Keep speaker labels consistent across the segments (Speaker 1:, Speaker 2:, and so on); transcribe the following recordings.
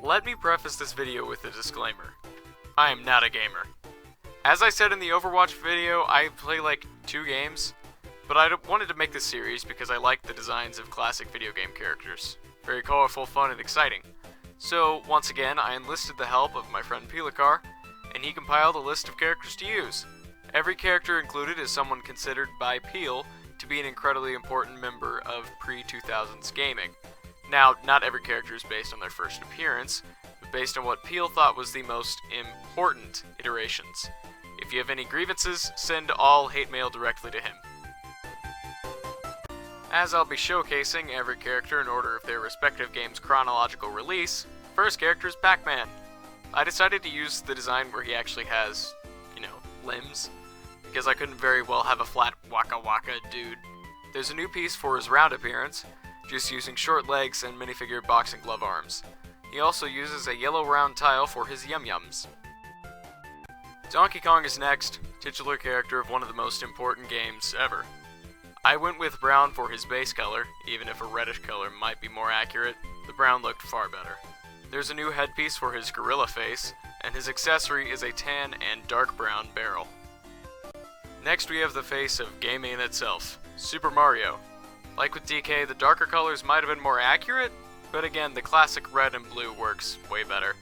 Speaker 1: Let me preface this video with a disclaimer. I am not a gamer. As I said in the Overwatch video, I play like 2 games, but I wanted to make this series because I like the designs of classic video game characters. Very colorful, fun, and exciting. So, once again, I enlisted the help of my friend Pilikar, and he compiled a list of characters to use. Every character included is someone considered by Peel to be an incredibly important member of pre-2000s gaming. Now, not every character is based on their first appearance, but based on what Peel thought was the most important iterations. If you have any grievances, send all hate mail directly to him. As I'll be showcasing every character in order of their respective game's chronological release, first character is PAC-MAN. I decided to use the design where he actually has, limbs, because I couldn't very well have a flat waka waka dude. There's a new piece for his round appearance, just using short legs and minifigure boxing glove arms. He also uses a yellow round tile for his yum-yums. Donkey Kong is next, titular character of one of the most important games ever. I went with brown for his base color, even if a reddish color might be more accurate, the brown looked far better. There's a new headpiece for his gorilla face, and his accessory is a tan and dark brown barrel. Next we have the face of gaming itself, Super Mario. Like with DK, the darker colors might have been more accurate, but again, the classic red and blue works way better.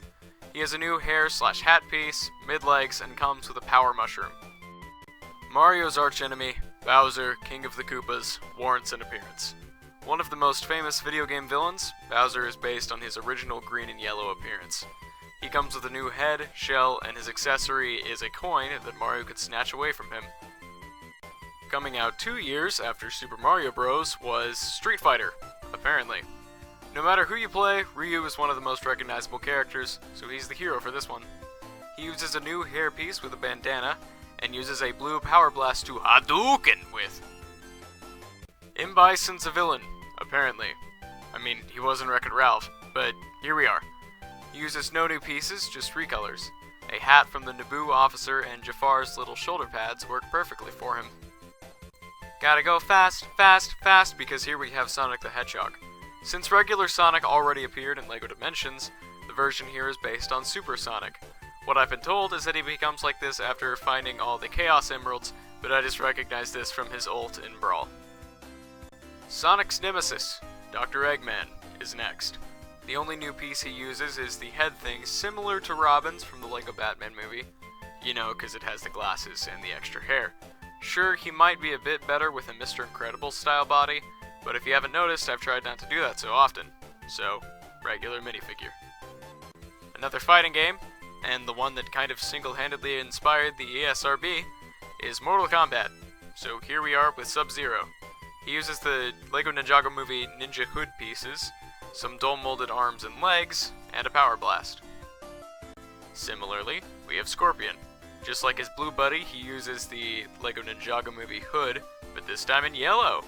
Speaker 1: He has a new hair/hat piece, mid-legs, and comes with a power mushroom. Mario's archenemy, Bowser, King of the Koopas, warrants an appearance. One of the most famous video game villains, Bowser is based on his original green and yellow appearance. He comes with a new head, shell, and his accessory is a coin that Mario could snatch away from him. Coming out 2 years after Super Mario Bros. Was Street Fighter, apparently. No matter who you play, Ryu is one of the most recognizable characters, so he's the hero for this one. He uses a new hairpiece with a bandana, and uses a blue power blast to Hadouken with. Bison's a villain, apparently. I mean, he was in Wreck-It Ralph, but here we are. He uses no new pieces, just 3 colors. A hat from the Naboo officer and Jafar's little shoulder pads work perfectly for him. Gotta go fast, fast, fast, because here we have Sonic the Hedgehog. Since regular Sonic already appeared in LEGO Dimensions, the version here is based on Super Sonic. What I've been told is that he becomes like this after finding all the Chaos Emeralds, but I just recognized this from his ult in Brawl. Sonic's nemesis, Dr. Eggman, is next. The only new piece he uses is the head thing similar to Robin's from the LEGO Batman movie. Because it has the glasses and the extra hair. Sure, he might be a bit better with a Mr. Incredible style body, but if you haven't noticed, I've tried not to do that so often. So, regular minifigure. Another fighting game, and the one that kind of single-handedly inspired the ESRB, is Mortal Kombat. So here we are with Sub-Zero. He uses the LEGO Ninjago movie Ninja Hood pieces, some dull-molded arms and legs, and a power blast. Similarly, we have Scorpion. Just like his blue buddy, he uses the LEGO Ninjago movie hood, but this time in yellow.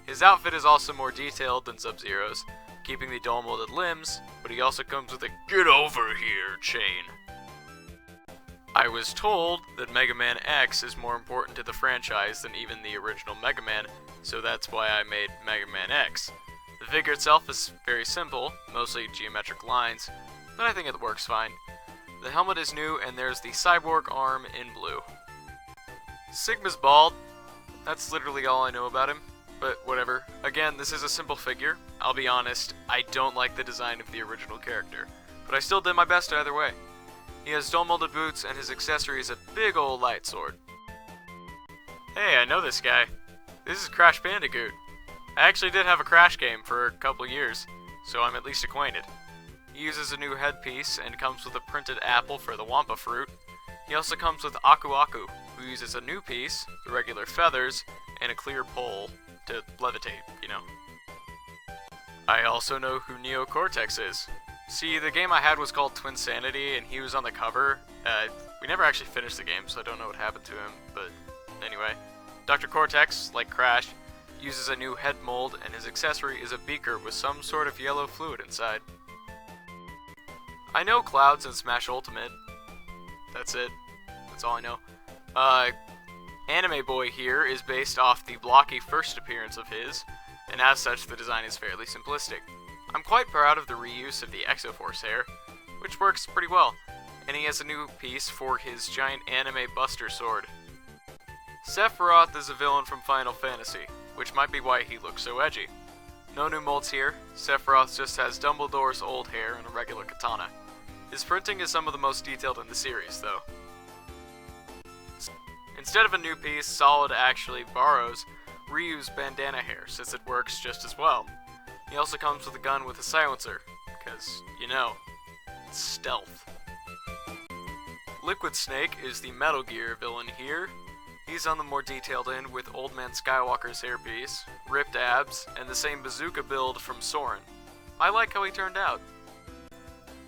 Speaker 1: His outfit is also more detailed than Sub-Zero's, keeping the dull-molded limbs, but he also comes with a "Get over here" chain. I was told that Mega Man X is more important to the franchise than even the original Mega Man, so that's why I made Mega Man X. The figure itself is very simple, mostly geometric lines, but I think it works fine. The helmet is new, and there's the cyborg arm in blue. Sigma's bald. That's literally all I know about him, but whatever. Again, this is a simple figure. I'll be honest, I don't like the design of the original character, but I still did my best either way. He has dull-molded boots, and his accessory is a big old light sword. Hey, I know this guy. This is Crash Bandicoot. I actually did have a Crash game for a couple years, so I'm at least acquainted. He uses a new headpiece and comes with a printed apple for the Wampa fruit. He also comes with Aku Aku, who uses a new piece, the regular feathers, and a clear pole to levitate, I also know who Neo Cortex is. See, the game I had was called Twin Sanity, and he was on the cover. We never actually finished the game, so I don't know what happened to him, but anyway. Dr. Cortex, like Crash, uses a new head mold, and his accessory is a beaker with some sort of yellow fluid inside. I know Clouds in Smash Ultimate. That's it. That's all I know. Anime Boy here is based off the blocky first appearance of his, and as such the design is fairly simplistic. I'm quite proud of the reuse of the Exoforce hair. which works pretty well, and he has a new piece for his giant anime buster sword. SEPHIROTH is a villain from Final Fantasy, which might be why he looks so edgy. No new molds here, SEPHIROTH just has Dumbledore's old hair and a regular katana. His printing is some of the most detailed in the series, though. Instead of a new piece, Solid actually borrows Ryu's bandana hair, since it works just as well. He also comes with a gun with a silencer, because, you know, it's stealth. Liquid Snake is the Metal Gear villain here. He's on the more detailed end with Old Man Skywalker's hairpiece, ripped abs, and the same bazooka build from Soren. I like how he turned out.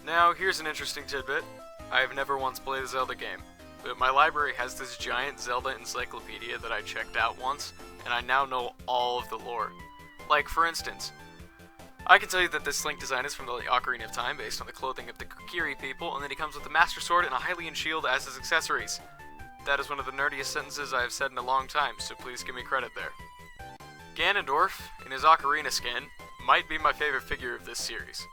Speaker 1: Now, here's an interesting tidbit. I have never once played a Zelda game, but my library has this giant Zelda encyclopedia that I checked out once, and I now know all of the lore. Like, for instance, I can tell you that this Link design is from the Ocarina of Time based on the clothing of the Kokiri people, and then he comes with a Master Sword and a Hylian shield as his accessories. That is one of the nerdiest sentences I have said in a long time, so please give me credit there. Ganondorf, in his Ocarina skin, might be my favorite figure of this series.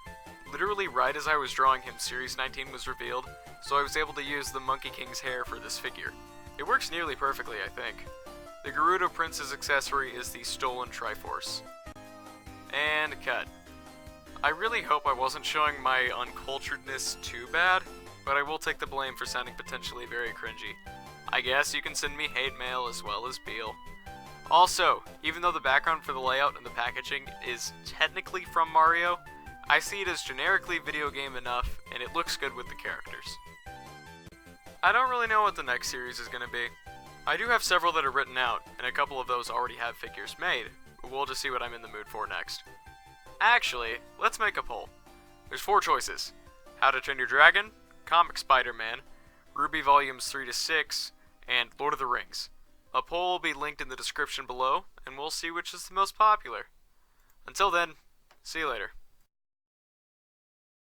Speaker 1: Literally right as I was drawing him, Series 19 was revealed, so I was able to use the Monkey King's hair for this figure. It works nearly perfectly, I think. The Gerudo Prince's accessory is the Stolen Triforce. And cut. I really hope I wasn't showing my unculturedness too bad, but I will take the blame for sounding potentially very cringy. I guess you can send me hate mail as well as Beal. Also, even though the background for the layout and the packaging is technically from Mario, I see it as generically video game enough, and it looks good with the characters. I don't really know what the next series is going to be. I do have several that are written out, and a couple of those already have figures made, but we'll just see what I'm in the mood for next. Actually, let's make a poll. There's 4 choices: How to Train Your Dragon, Comic Spider-Man, Ruby Volumes 3 to 6, and Lord of the Rings. A poll will be linked in the description below, and we'll see which is the most popular. Until then, see you later.